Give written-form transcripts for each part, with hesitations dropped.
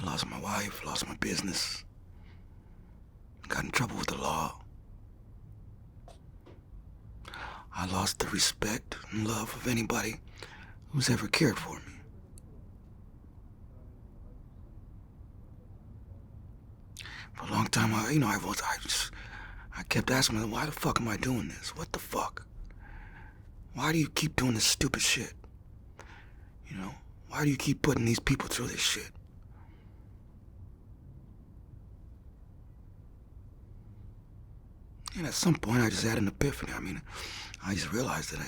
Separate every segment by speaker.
Speaker 1: lost my wife, lost my business, got in trouble with the law. I lost the respect and love of anybody who's ever cared for me. For a long time, I kept asking myself, why the fuck am I doing this? What the fuck? Why do you keep doing this stupid shit? Why do you keep putting these people through this shit? And at some point, I just had an epiphany. I just realized that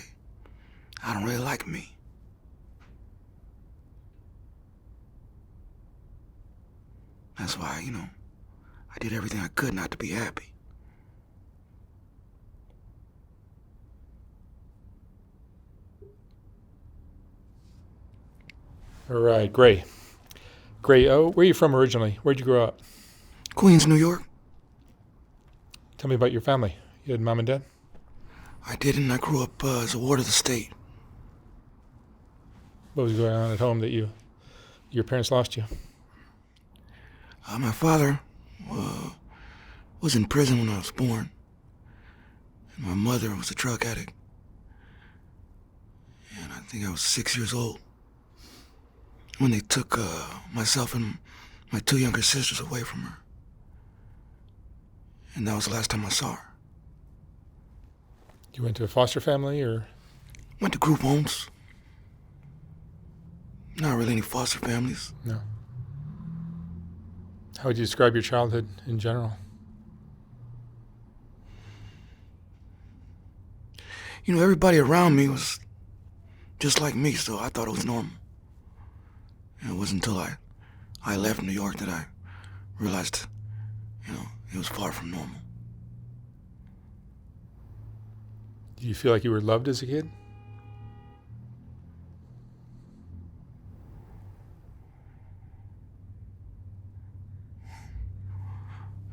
Speaker 1: I don't really like me. That's why, I did everything I could not to be happy.
Speaker 2: All right, Gray. Where are you from originally? Where'd you grow up?
Speaker 1: Queens, New York.
Speaker 2: Tell me about your family. You had mom and dad?
Speaker 1: I didn't. I grew up as a ward of the state.
Speaker 2: What was going on at home that your parents lost you?
Speaker 1: My father was in prison when I was born. And my mother was a drug addict. And I think I was 6 years old when they took myself and my two younger sisters away from her. And that was the last time I saw her.
Speaker 2: You went to a foster family or?
Speaker 1: Went to group homes. Not really any foster families.
Speaker 2: No. How would you describe your childhood in general?
Speaker 1: Everybody around me was just like me, so I thought it was normal. And it wasn't until I left New York that I realized, it was far from normal.
Speaker 2: Do you feel like you were loved as a kid?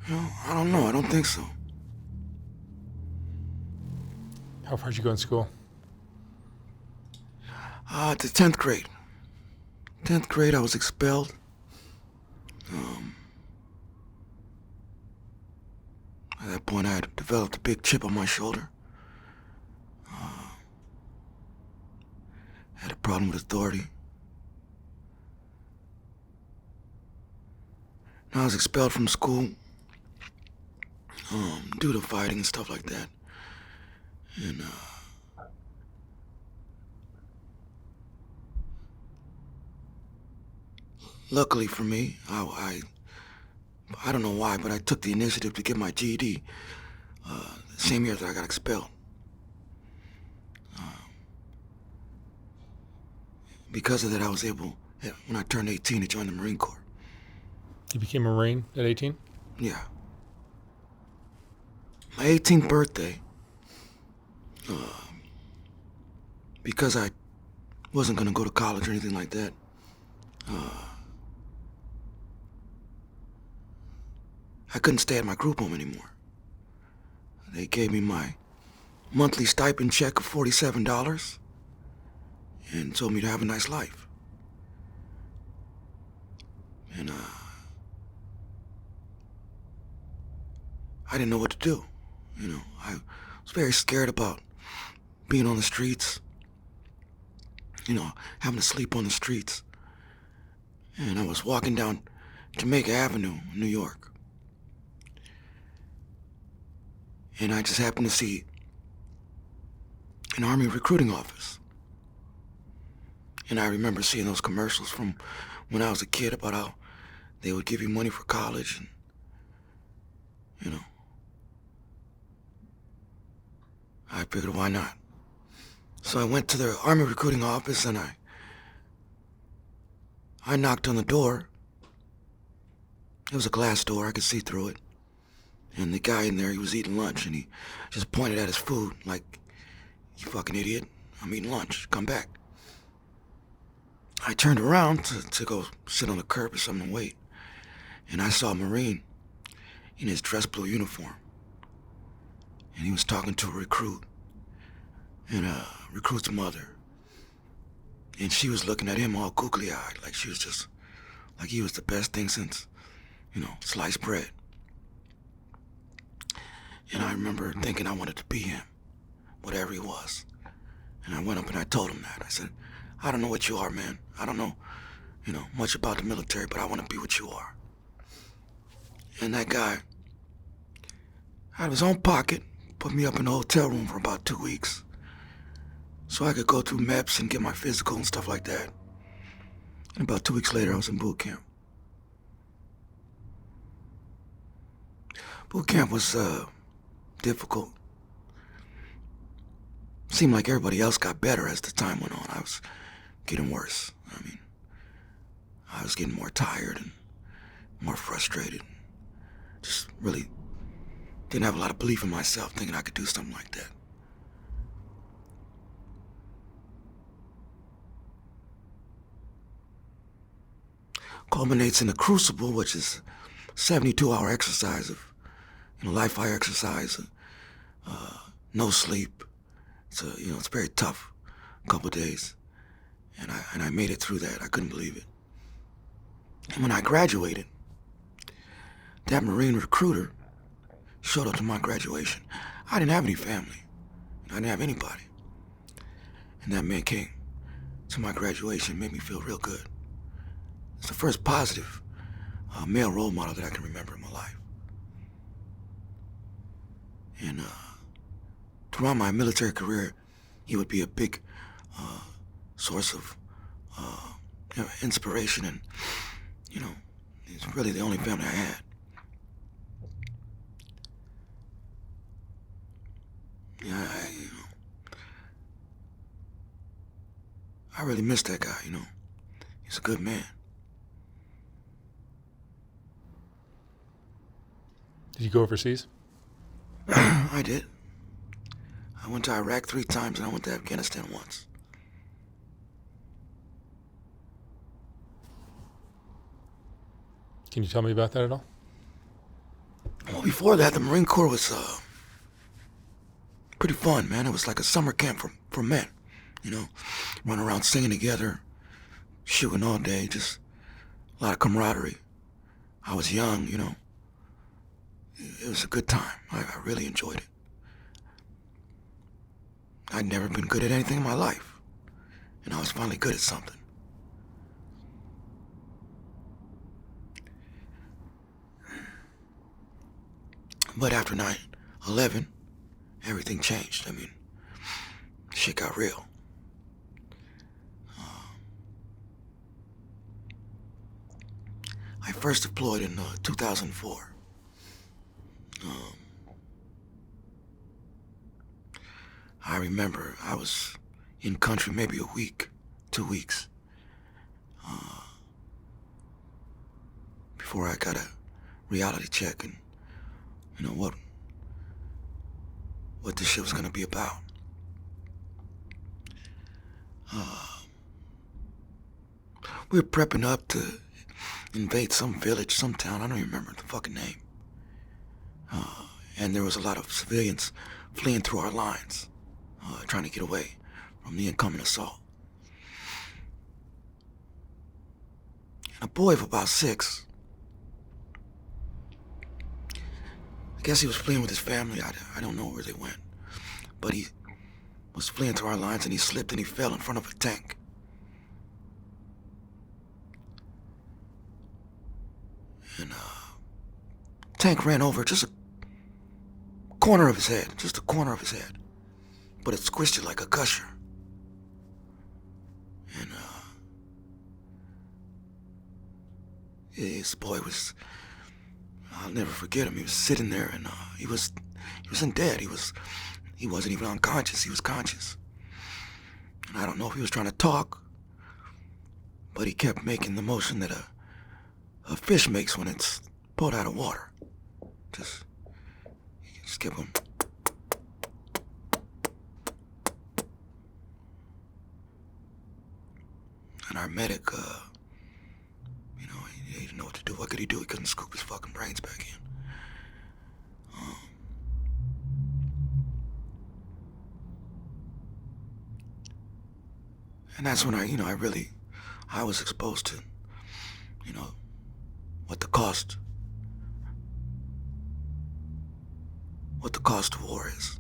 Speaker 1: I don't know. I don't think so.
Speaker 2: How far did you go in school?
Speaker 1: To 10th grade. 10th grade, I was expelled. At that point, I had developed a big chip on my shoulder. Had a problem with authority. I was expelled from school due to fighting and stuff like that. And luckily for me, I don't know why, but I took the initiative to get my GED the same year that I got expelled. Because of that, I was able, when I turned 18, to join the Marine Corps.
Speaker 2: You became a Marine at 18?
Speaker 1: Yeah. My 18th birthday, because I wasn't going to go to college or anything like that, I couldn't stay at my group home anymore. They gave me my monthly stipend check of $47 and told me to have a nice life. And I didn't know what to do. I was very scared about being on the streets, having to sleep on the streets. And I was walking down Jamaica Avenue in New York. And I just happened to see an Army recruiting office. And I remember seeing those commercials from when I was a kid about how they would give you money for college and, I figured, why not? So I went to the Army recruiting office and I knocked on the door. It was a glass door, I could see through it. And the guy in there, he was eating lunch and he just pointed at his food like, "You fucking idiot, I'm eating lunch, come back." I turned around to go sit on the curb or something and wait. And I saw a Marine in his dress blue uniform. And he was talking to a recruit. And a recruit's mother. And she was looking at him all googly-eyed, like she was just like he was the best thing since, sliced bread. And I remember thinking I wanted to be him, whatever he was. And I went up and I told him that. I said, I don't know what you are, man. I don't know, much about the military, but I want to be what you are. And that guy, out of his own pocket, put me up in a hotel room for about 2 weeks so I could go through MEPS and get my physical and stuff like that. And about 2 weeks later, I was in boot camp. Boot camp was difficult. Seemed like everybody else got better as the time went on. I was getting worse. I was getting more tired and more frustrated. Just really didn't have a lot of belief in myself, thinking I could do something like that. Culminates in the crucible, which is 72-hour exercise of, live fire exercise, no sleep. It's very tough, a couple of days, and I made it through that. I couldn't believe it. And when I graduated, that Marine recruiter showed up to my graduation. I didn't have any family. I didn't have anybody. And that man came to my graduation, made me feel real good. It's the first positive male role model that I can remember in my life. And throughout my military career, he would be a big source of inspiration, and he's really the only family I had. Yeah, I really miss that guy. He's a good man.
Speaker 2: Did you go overseas?
Speaker 1: I did. I went to Iraq 3 times and I went to Afghanistan once.
Speaker 2: Can you tell me about that at all?
Speaker 1: Well, before that, the Marine Corps was pretty fun, man. It was like a summer camp for men, running around singing together, shooting all day, just a lot of camaraderie. I was young, It was a good time. I really enjoyed it. I'd never been good at anything in my life, and I was finally good at something. But after 9/11, everything changed. Shit got real. I first deployed in 2004. I remember I was in country maybe a week, 2 weeks, before I got a reality check and what this shit was gonna be about. We were prepping up to invade some village, some town. I don't even remember the fucking name. And there was a lot of civilians fleeing through our lines, trying to get away from the incoming assault. And a boy of about 6, I guess he was fleeing with his family. I don't know where they went. But he was fleeing through our lines and he slipped and he fell in front of a tank. And tank ran over just a corner of his head, but it squished it like a gusher. And this boy was, I'll never forget him. He was sitting there and he wasn't dead. He wasn't even unconscious. He was conscious. And I don't know if he was trying to talk, but he kept making the motion that a fish makes when it's pulled out of water. Just kept going. And our medic, he didn't know what to do. What could he do? He couldn't scoop his fucking brains back in. And that's when I was exposed to, you know, what the cost of war is.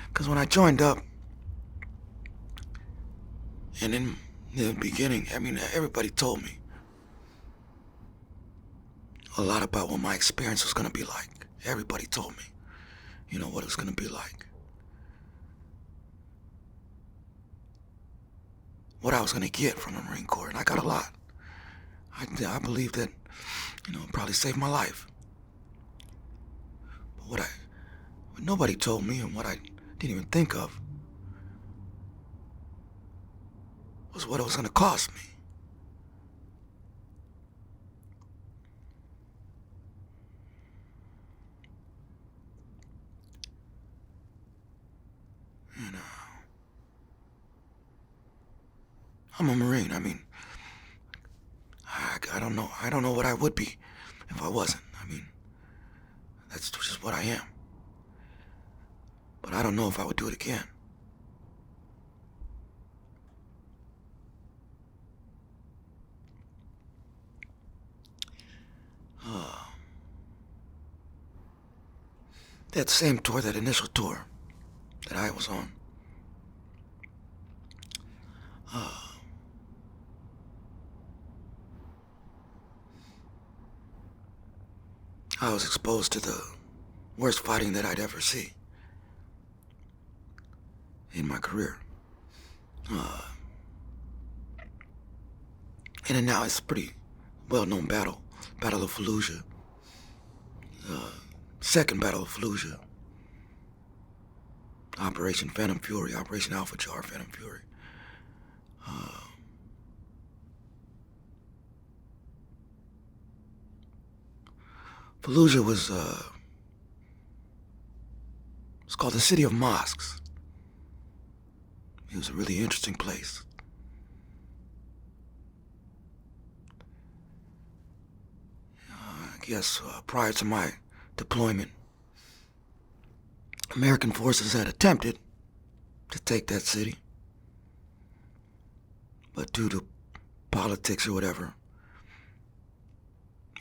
Speaker 1: Because when I joined up, and in the beginning, I mean, everybody told me a lot about what my experience was going to be like. Everybody told me, you know, what it was going to be like. What I was going to get from the Marine Corps, and I got a lot. I believe that, you know, it probably saved my life. But what nobody told me, and what I didn't even think of, was what it was going to cost me. You know, I'm a Marine. I mean, I don't know. I don't know what I would be if I wasn't. I mean, that's just what I am. But I don't know if I would do it again. That same tour, that initial tour that I was on, I was exposed to the worst fighting that I'd ever see in my career. And now it's a pretty well-known battle, Battle of Fallujah. Second Battle of Fallujah. Operation Phantom Fury, Operation Alpha Jar Phantom Fury. Fallujah was, it's called the City of Mosques. It was a really interesting place. I guess prior to my deployment, American forces had attempted to take that city, but due to politics or whatever,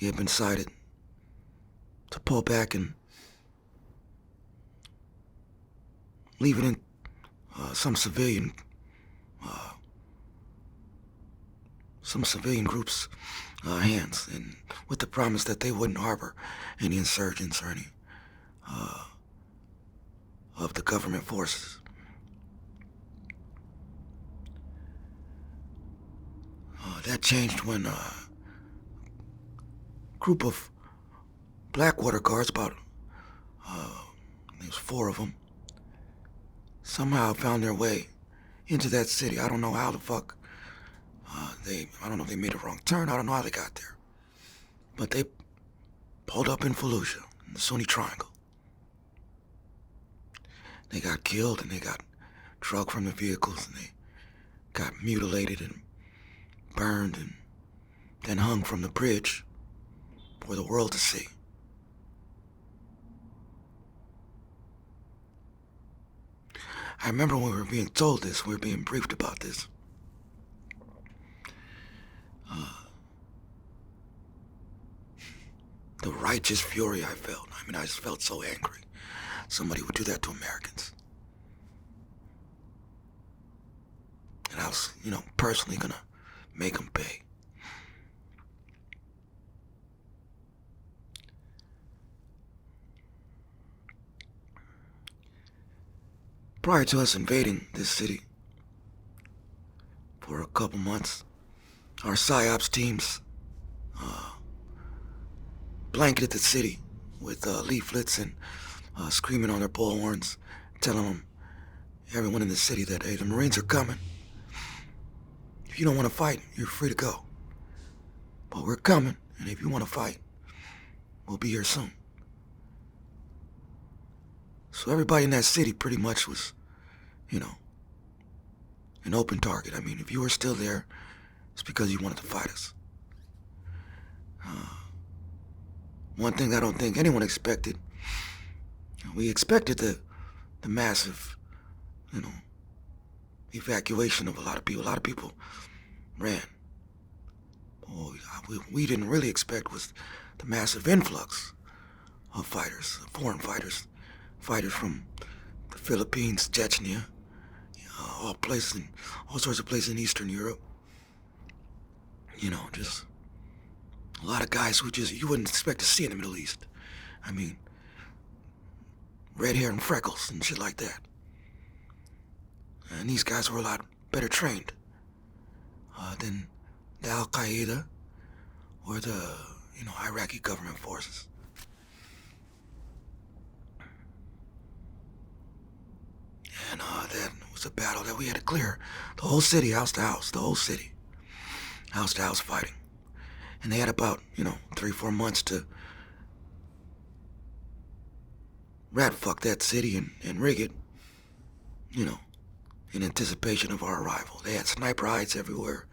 Speaker 1: it had been decided to pull back and leave it in some civilian groups' hands, and with the promise that they wouldn't harbor any insurgents or any of the government forces. That changed when a group of Blackwater guards, about there was 4 of them, somehow found their way into that city. I don't know how the fuck I don't know if they made a wrong turn. I don't know how they got there. But they pulled up in Fallujah, in the Sunni Triangle. They got killed and they got drugged from the vehicles and they got mutilated and burned and then hung from the bridge for the world to see. I remember when we were being told this, we were being briefed about this. The righteous fury I felt. I mean, I just felt so angry. Somebody would do that to Americans. And I was, you know, personally gonna make them pay. Prior to us invading this city, for a couple months, our PSYOPs teams blanketed the city with leaflets and screaming on their bullhorns, telling them, everyone in the city, that, hey, the Marines are coming. If you don't want to fight, you're free to go. But we're coming, and if you want to fight, we'll be here soon. So everybody in that city pretty much was, you know, an open target. I mean, if you were still there, it's because you wanted to fight us. One thing I don't think anyone expected, we expected the massive, you know, evacuation of a lot of people. A lot of people ran. What we didn't really expect was the massive influx of fighters, foreign fighters, fighters from the Philippines, Chechnya, all sorts of places in Eastern Europe. Just a lot of guys who you wouldn't expect to see in the Middle East. I mean, red hair and freckles and shit like that. And these guys were a lot better trained than the Al-Qaeda or the, Iraqi government forces. And that was a battle that we had to clear. The whole city, house to house, the whole city. House to house fighting. And they had about, 3-4 months to rat fuck that city and rig it, in anticipation of our arrival. They had sniper hides everywhere,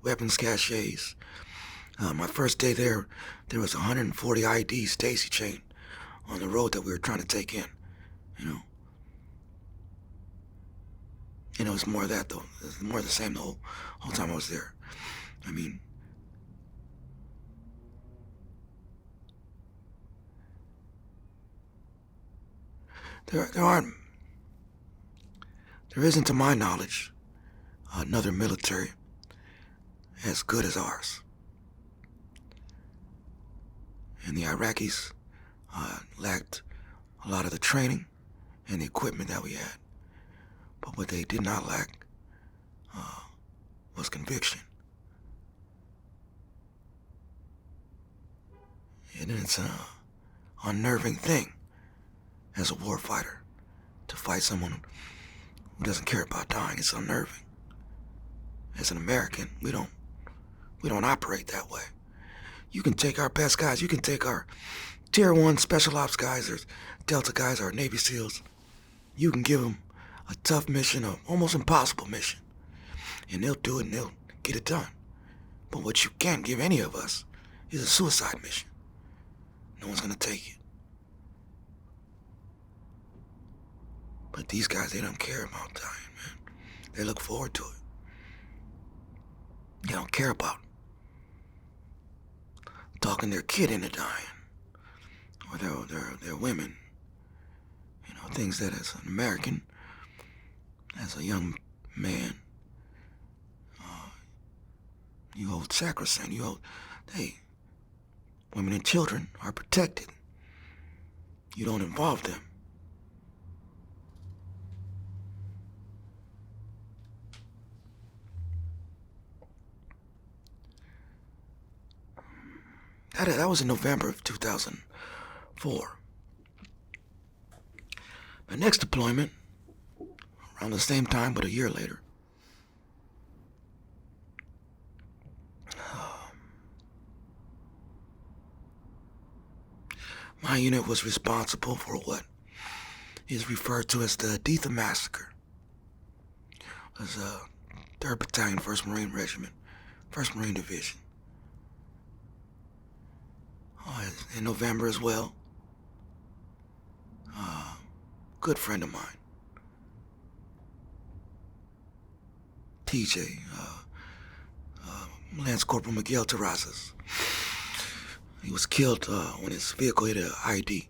Speaker 1: weapons caches. My first day there was 140 ID Stacy chain on the road that we were trying to take in, And it was more of that, though. It was more of the same the whole time I was there. I mean, there isn't, to my knowledge, another military as good as ours. And the Iraqis lacked a lot of the training and the equipment that we had. But what they did not lack was conviction. And it's an unnerving thing as a warfighter to fight someone who doesn't care about dying. It's unnerving. As an American, we don't operate that way. You can take our best guys, you can take our Tier 1 Special Ops guys, or Delta guys, or Navy SEALs. You can give them a tough mission, an almost impossible mission, and they'll do it and they'll get it done. But what you can't give any of us is a suicide mission. No one's gonna take it. But these guys, they don't care about dying, man. They look forward to it. They don't care about talking their kid into dying, or their women. Things that as an American, as a young man, you hold sacrosanct. Hey, women and children are protected. You don't involve them. That was in November of 2004. My next deployment, around the same time but a year later, my unit was responsible for what is referred to as the Haditha massacre. It was 3rd Battalion, 1st Marine Regiment, 1st Marine Division. In November as well. Good friend of mine, TJ, Lance Corporal Miguel Terrazas. He was killed when his vehicle hit an ID.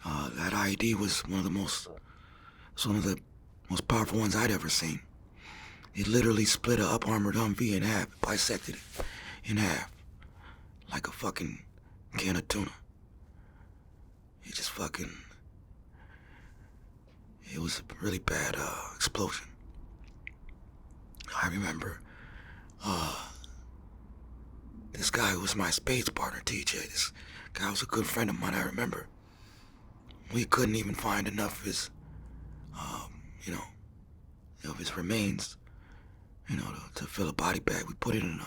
Speaker 1: That ID was one of the most powerful ones I'd ever seen. It literally split a up-armored Humvee in half, bisected it in half, like a fucking can of tuna. It just it was a really bad explosion. I remember this guy who was my spades partner, TJ. This guy was a good friend of mine, I remember. We couldn't even find enough of his, of his remains, to fill a body bag. We put it in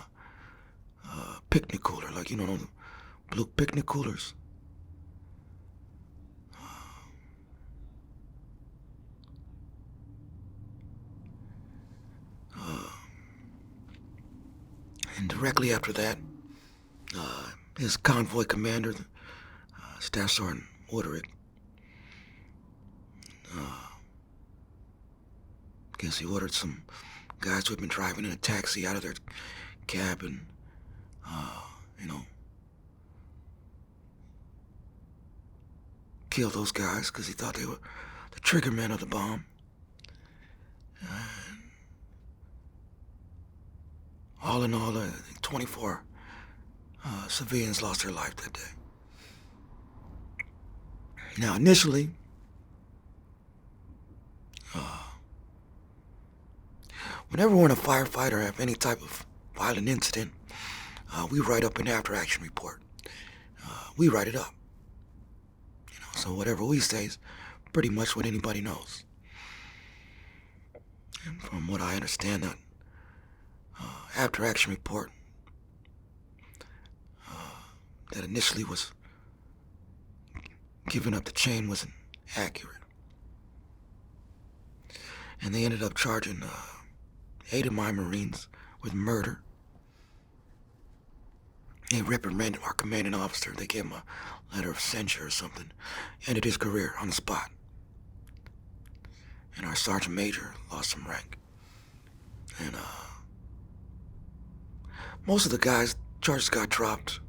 Speaker 1: a picnic cooler, like, the blue picnic coolers. And directly after that, his convoy commander, Staff Sergeant Wooderick, Guess he ordered some guys who had been driving in a taxi out of their cab and, you know, kill those guys because he thought they were the trigger men of the bomb. And all in all, I think 24 civilians lost their life that day. Now, initially, whenever we're in a firefight or have any type of violent incident, we write up an after-action report. We write it up. So whatever we say is pretty much what anybody knows. And from what I understand, that after-action report that initially was given up the chain wasn't accurate. And they ended up charging 8 of my Marines with murder. They reprimanded our commanding officer. They gave him a letter of censure or something. Ended his career on the spot. And our sergeant major lost some rank. And most of the guys' charges got dropped.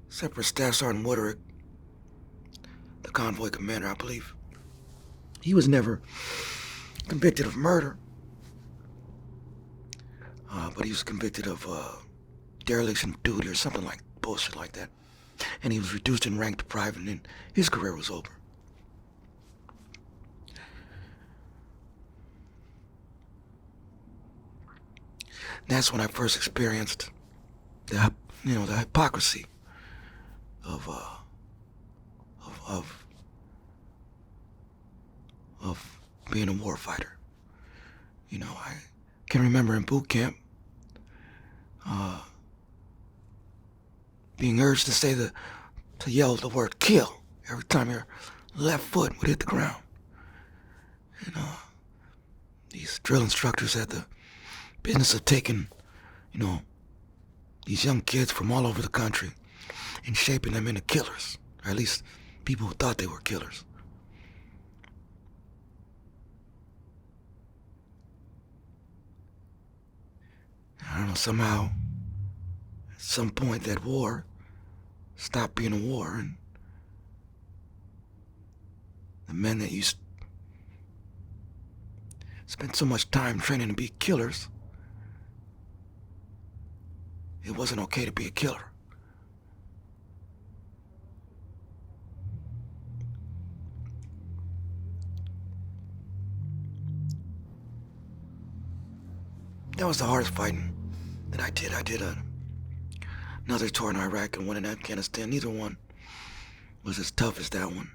Speaker 1: Except for Staff Sergeant Wooderick, the convoy commander, I believe. He was never convicted of murder. But he was convicted of dereliction of duty or something like bullshit like that. And he was reduced in rank to private, and then his career was over. That's when I first experienced the hypocrisy of being a warfighter. I can remember in boot camp being urged to yell the word kill every time your left foot would hit the ground. And these drill instructors had the business of taking, these young kids from all over the country and shaping them into killers, or at least people who thought they were killers. I don't know, somehow, at some point that war stopped being a war, and the men that used spent so much time training to be killers, it wasn't okay to be a killer. That was the hardest fighting that I did. I did another tour in Iraq and one in Afghanistan. Neither one was as tough as that one.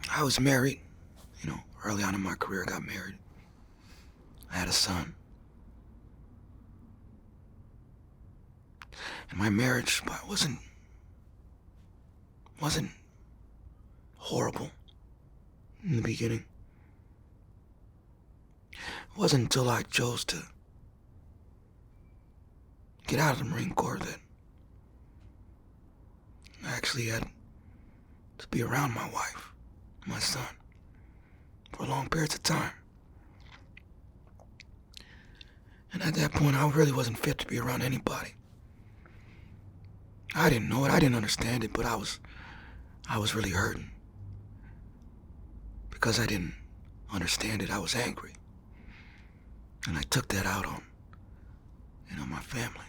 Speaker 1: I was married, early on in my career I got married. I had a son. And my marriage wasn't horrible in the beginning. It wasn't until I chose to get out of the Marine Corps that I actually had to be around my wife, my son, for long periods of time. And at that point, I really wasn't fit to be around anybody. I didn't know it, I didn't understand it, but I was really hurting. Because I didn't understand it, I was angry. And I took that out on, my family.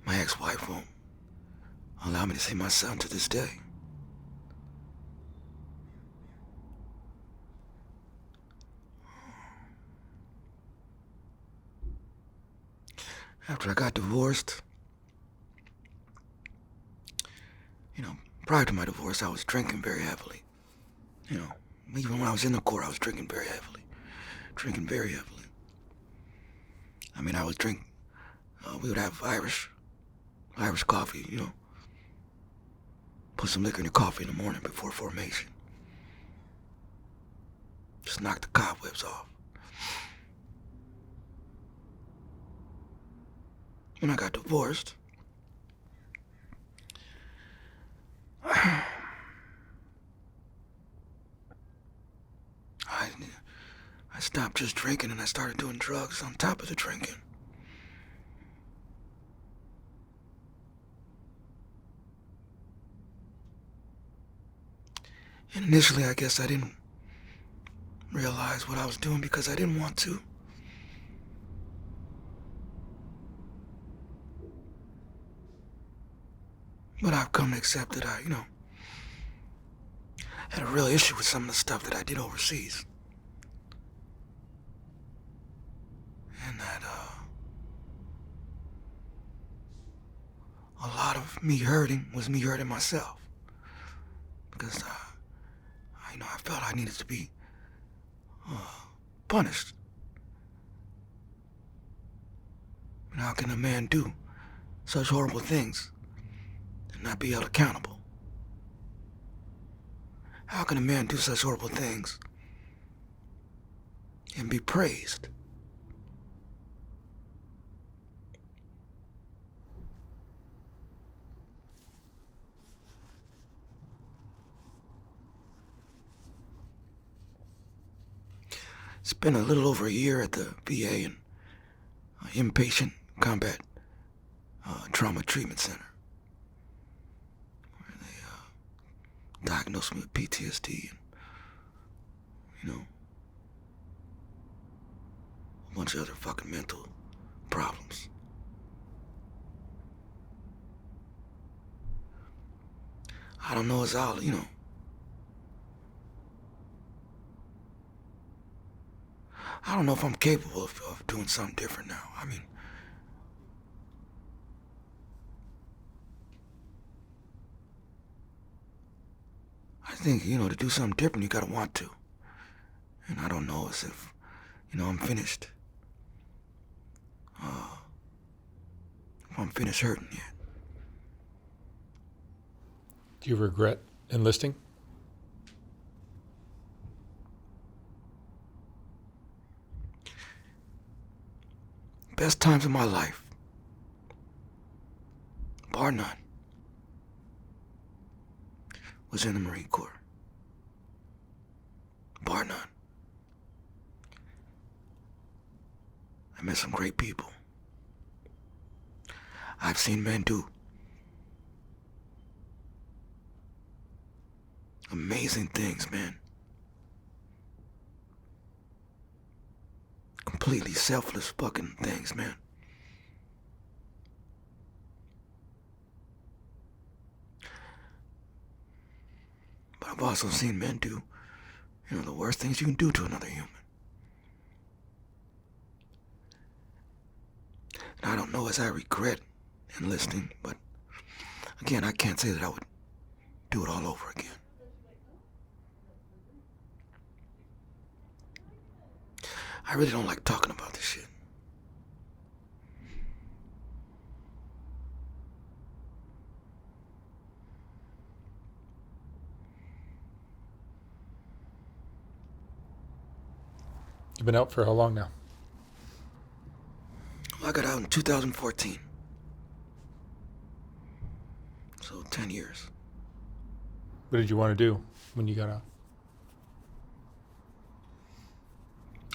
Speaker 1: My ex-wife won't allow me to see my son to this day. After I got divorced, prior to my divorce, I was drinking very heavily. You know, even when I was in the Corps, I was drinking very heavily. Drinking very heavily. I mean, I would drink, we would have Irish coffee, you know. Put some liquor in your coffee in the morning before formation. Just knock the cobwebs off. When I got divorced, I stopped just drinking and I started doing drugs on top of the drinking. And initially, I guess I didn't realize what I was doing because I didn't want to. But I've come to accept that I, had a real issue with some of the stuff that I did overseas. And that, a lot of me hurting was me hurting myself. Because, I felt I needed to be punished. And how can a man do such horrible things and not be held accountable? How can a man do such horrible things and be praised? Spent a little over a year at the VA and inpatient combat trauma treatment center, where they diagnosed me with PTSD and, a bunch of other fucking mental problems. I don't know, it's all, I don't know if I'm capable of doing something different now. I mean, I think, to do something different, you gotta want to. And I don't know as if, I'm finished. If I'm finished hurting yet.
Speaker 2: Do you regret enlisting?
Speaker 1: Best times of my life, bar none, was in the Marine Corps. Bar none. I met some great people. I've seen men do amazing things, man. Completely selfless fucking things, man. But I've also seen men do, the worst things you can do to another human. And I don't know as I regret enlisting, but again, I can't say that I would do it all over again. I really don't like talking about this shit.
Speaker 2: You've been out for how long now?
Speaker 1: Well, I got out in 2014. So 10 years.
Speaker 2: What did you want to do when you got out?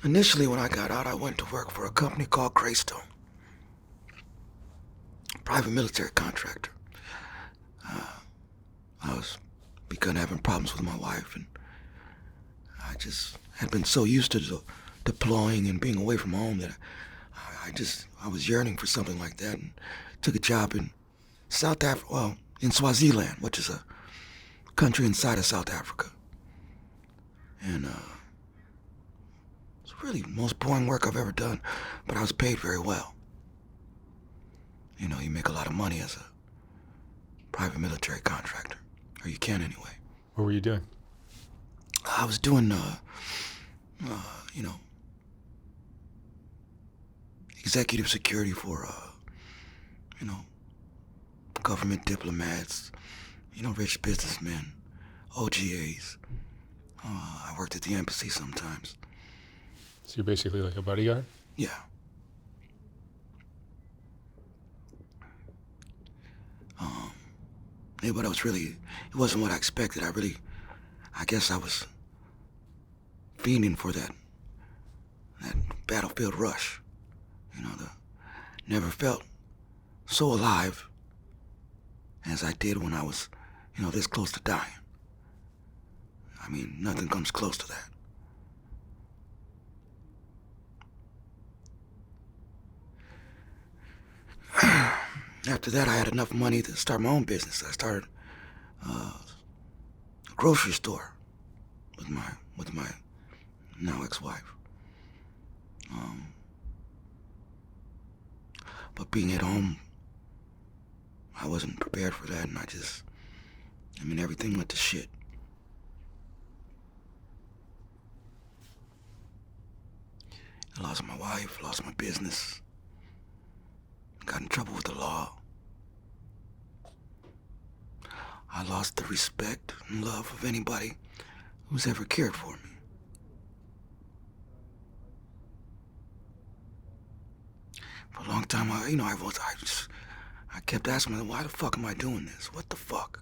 Speaker 1: Initially, when I got out, I went to work for a company called Greystone. Private military contractor. I was begun having problems with my wife, and I just had been so used to deploying and being away from home that I was yearning for something like that, and took a job in South Africa, well, in Swaziland, which is a country inside of South Africa. And it's really the most boring work I've ever done, but I was paid very well. You make a lot of money as a private military contractor, Or you can anyway.
Speaker 2: What were you doing?
Speaker 1: I was doing, you know, executive security for, you know, government diplomats, you know, rich businessmen, OGAs. I worked at the embassy sometimes.
Speaker 2: So you're basically like a bodyguard?
Speaker 1: Yeah. Yeah, but it wasn't what I expected. I guess I was fiending for that battlefield rush. You know, never felt so alive as I did when I was, you know, this close to dying. I mean, nothing comes close to that. After that, I had enough money to start my own business. I started a grocery store with my now ex-wife. But being at home, I wasn't prepared for that, and everything went to shit. I lost my wife, lost my business, got in trouble with the law. I lost the respect and love of anybody who's ever cared for me. For a long time, I kept asking myself, why the fuck am I doing this? What the fuck?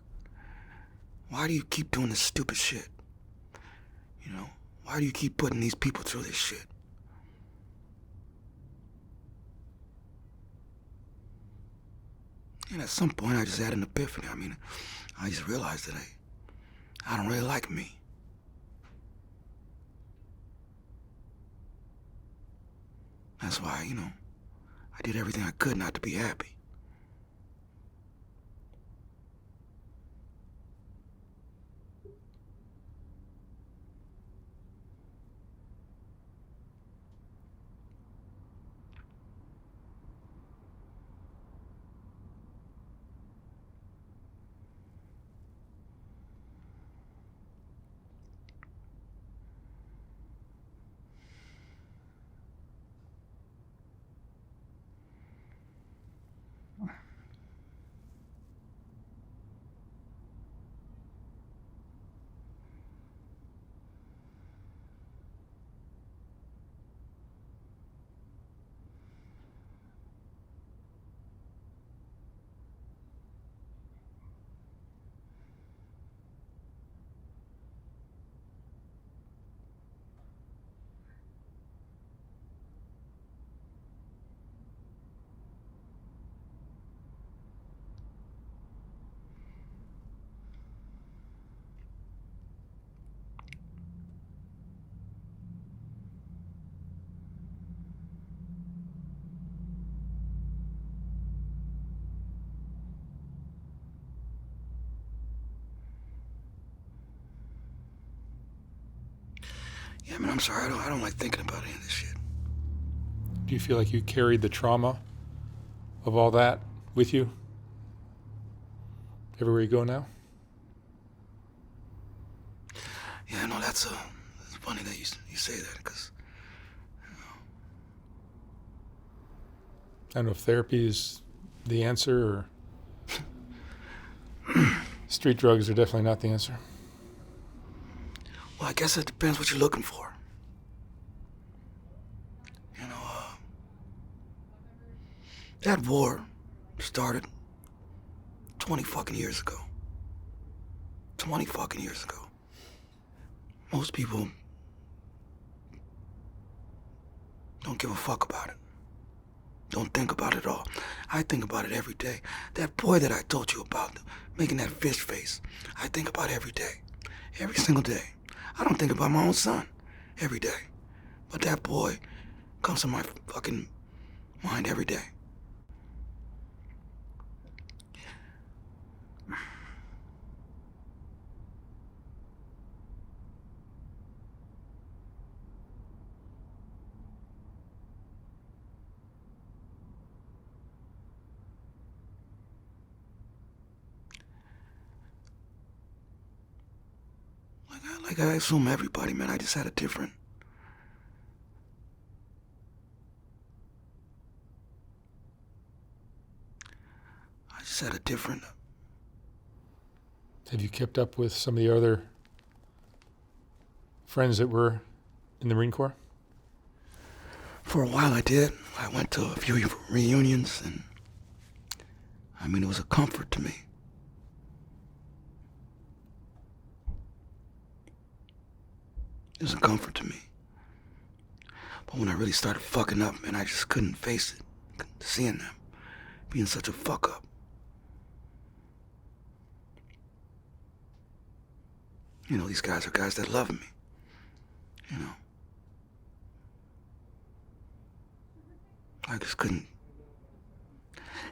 Speaker 1: Why do you keep doing this stupid shit? You know, why do you keep putting these people through this shit? And at some point, I just had an epiphany. I just realized that I don't really like me. That's why, you know, I did everything I could not to be happy. Yeah, I'm sorry. I don't like thinking about any of this shit.
Speaker 2: Do you feel like you carried the trauma of all that with you everywhere you go now?
Speaker 1: Yeah, no, it's funny that you say that, because
Speaker 2: I don't know if therapy is the answer or street drugs are definitely not the answer.
Speaker 1: well, I guess it depends what you're looking for. You know, that war started 20 fucking years ago. 20 fucking years ago. Most people don't give a fuck about it. Don't think about it at all. I think about it every day. That boy that I told you about, making that fish face, I think about every day. Every single day. I don't think about my own son every day. But that boy comes to my fucking mind every day. Like I assume everybody, man. I just had a different...
Speaker 2: Have you kept up with some of the other friends that were in the Marine Corps?
Speaker 1: For a while I did. I went to a few reunions, and I mean, it was a comfort to me. It was a comfort to me. But when I really started fucking up, man, I just couldn't face it. Seeing them being such a fuck up. You know, these guys are guys that love me. You know. I just couldn't.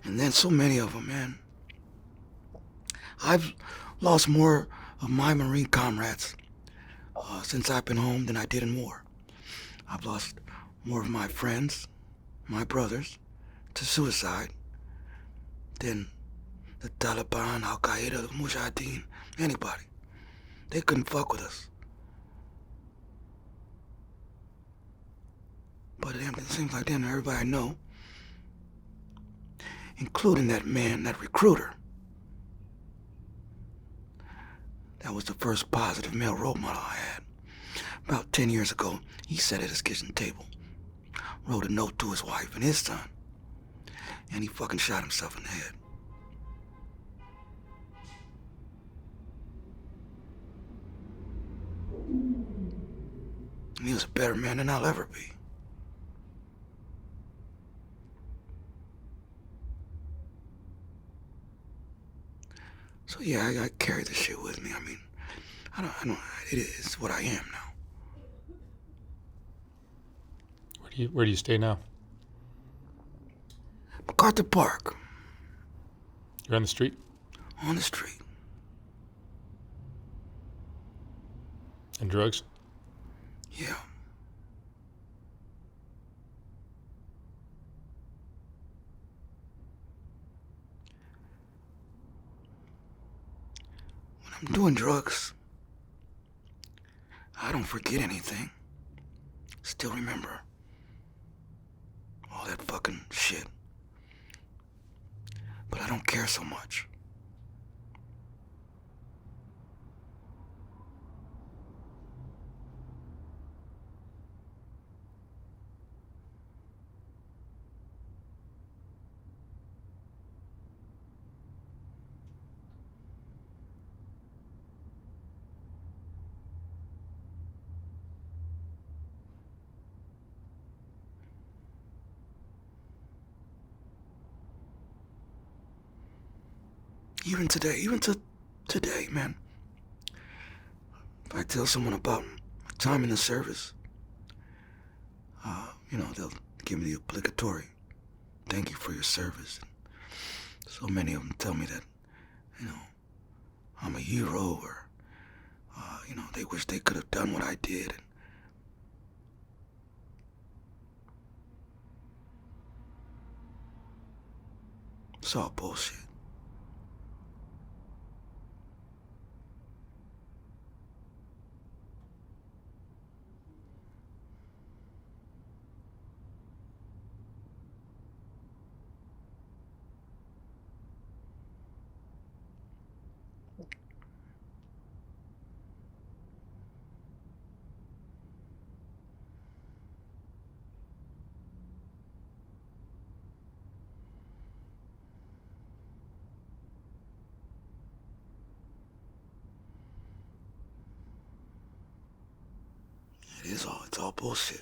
Speaker 1: And then so many of them, man. I've lost more of my Marine comrades since I've been home than I did in war. I've lost more of my friends, my brothers, to suicide than the Taliban, Al-Qaeda, the Mujahideen, anybody. They couldn't fuck with us. But it seems like then everybody I know, including that man, that recruiter, that was the first positive male role model I had. About 10 years ago, he sat at his kitchen table, wrote a note to his wife and his son, and he fucking shot himself in the head. And he was a better man than I'll ever be. So yeah, I carry this shit with me. I mean, I don't, it is what I am now.
Speaker 2: Where do you stay now?
Speaker 1: MacArthur Park.
Speaker 2: You're on the street?
Speaker 1: On the street.
Speaker 2: And drugs?
Speaker 1: Yeah. When I'm doing drugs, I don't forget anything. Still remember all that fucking shit. But I don't care so much. Even today, man. If I tell someone about my time in the service, they'll give me the obligatory thank you for your service. So many of them tell me that, I'm a hero, or, they wish they could have done what I did. It's all bullshit. It's all bullshit.